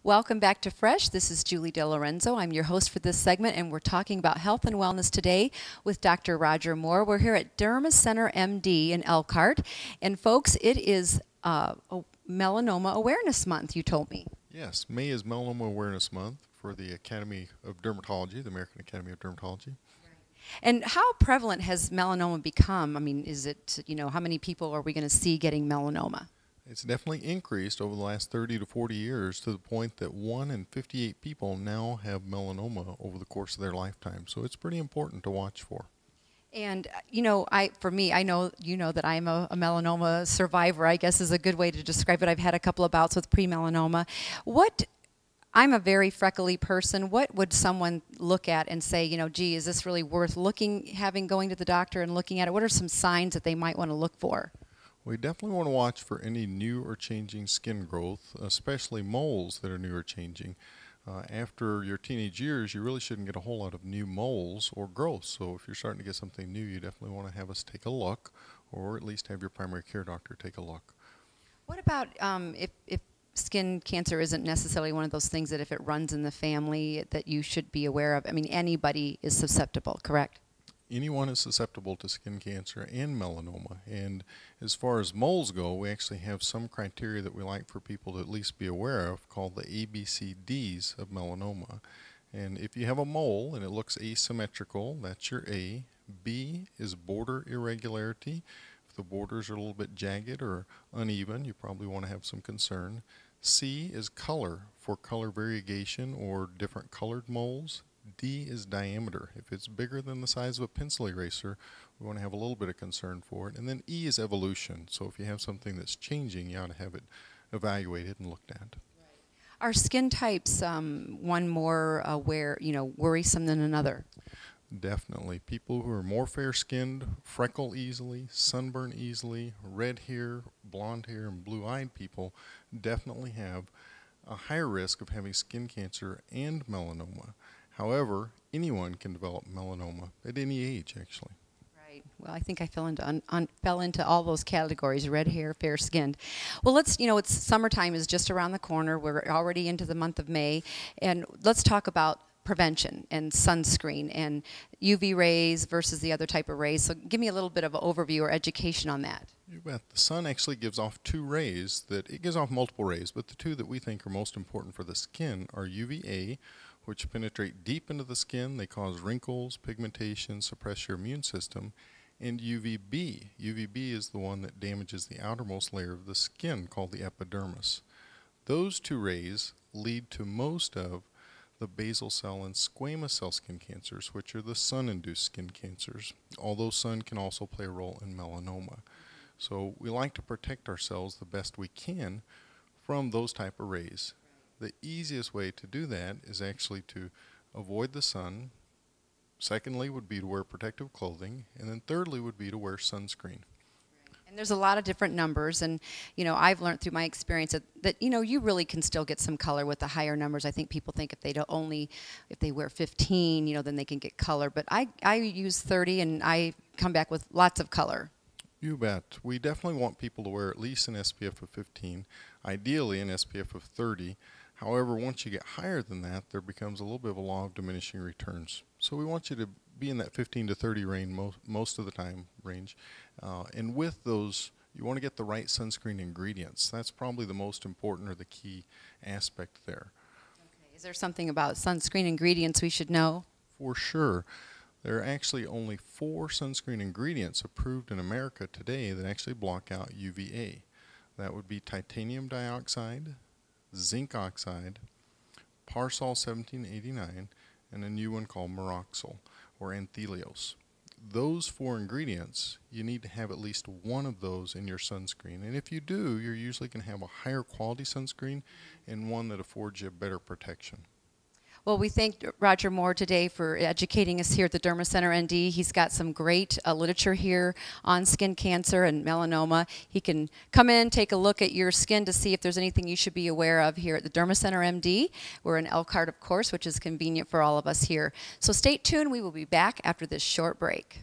Welcome back to Fresh. This is Julie Dilorenzo. I'm your host for this segment, and we're talking about health and wellness today with Dr. Roger Moore. We're here at Dermacenter MD in Elkhart. And folks, it is Melanoma Awareness Month, you told me. Yes, May is Melanoma Awareness Month for the Academy of Dermatology, the American Academy of Dermatology. And how prevalent has melanoma become? I mean, is it, how many people are we going to see getting melanoma? It's definitely increased over the last 30 to 40 years to the point that 1 in 58 people now have melanoma over the course of their lifetime. So it's pretty important to watch for. And, for me, I know that I'm a melanoma survivor, I guess is a good way to describe it. I've had a couple of bouts with pre-melanoma. I'm a very freckly person. What would someone look at and say, gee, is this really worth going to the doctor and looking at it? What are some signs that they might want to look for? We definitely want to watch for any new or changing skin growth, especially moles that are new or changing. After your teenage years, you really shouldn't get a whole lot of new moles or growth. So if you're starting to get something new, you definitely want to have us take a look, or at least have your primary care doctor take a look. What about if skin cancer isn't necessarily one of those things that if it runs in the family that you should be aware of? I mean, anybody is susceptible, correct? Anyone is susceptible to skin cancer and melanoma. And as far as moles go, we actually have some criteria that we like for people to at least be aware of called the ABCDs of melanoma. And if you have a mole and it looks asymmetrical, that's your A. B is border irregularity. If the borders are a little bit jagged or uneven, you probably want to have some concern. C is color, for color variegation or different colored moles. D is diameter. If it's bigger than the size of a pencil eraser, we want to have a little bit of concern for it. And then E is evolution. So if you have something that's changing, you ought to have it evaluated and looked at. Are skin types one more worrisome than another? Definitely. People who are more fair-skinned, freckle easily, sunburn easily, red hair, blonde hair, and blue-eyed people definitely have a higher risk of having skin cancer and melanoma. However, anyone can develop melanoma at any age, actually. Right. Well, I think I fell into all those categories: red hair, fair-skinned. Well, it's summertime is just around the corner. We're already into the month of May, and let's talk about prevention and sunscreen and UV rays versus the other type of rays. So give me a little bit of an overview or education on that. You bet. The sun actually gives off two rays it gives off multiple rays, but the two that we think are most important for the skin are UVA, which penetrate deep into the skin. They cause wrinkles, pigmentation, suppress your immune system, and UVB. UVB is the one that damages the outermost layer of the skin called the epidermis. Those two rays lead to most of the basal cell and squamous cell skin cancers, which are the sun-induced skin cancers, although sun can also play a role in melanoma. So we like to protect ourselves the best we can from those type of rays. The easiest way to do that is actually to avoid the sun. Secondly would be to wear protective clothing, and then thirdly would be to wear sunscreen. And there's a lot of different numbers, and I've learned through my experience that you really can still get some color with the higher numbers. I think people think if they wear 15, then they can get color. But I use 30, and I come back with lots of color. You bet. We definitely want people to wear at least an SPF of 15, ideally an SPF of 30. However, once you get higher than that, there becomes a little bit of a law of diminishing returns. So we want you to be in that 15 to 30 range most of the time range. And with those, you want to get the right sunscreen ingredients. That's probably the most important or the key aspect there. Okay. Is there something about sunscreen ingredients we should know? For sure. There are actually only 4 sunscreen ingredients approved in America today that actually block out UVA. That would be titanium dioxide, zinc oxide, Parsol 1789, and a new one called Meroxyl or Anthelios. Those 4 ingredients, you need to have at least one of those in your sunscreen. And if you do, you're usually going to have a higher quality sunscreen and one that affords you better protection. Well, we thank Roger Moore today for educating us here at the Dermacenter ND. He's got some great literature here on skin cancer and melanoma. He can come in, take a look at your skin to see if there's anything you should be aware of here at the Dermacenter MD. We're in Elkhart, of course, which is convenient for all of us here. So stay tuned. We will be back after this short break.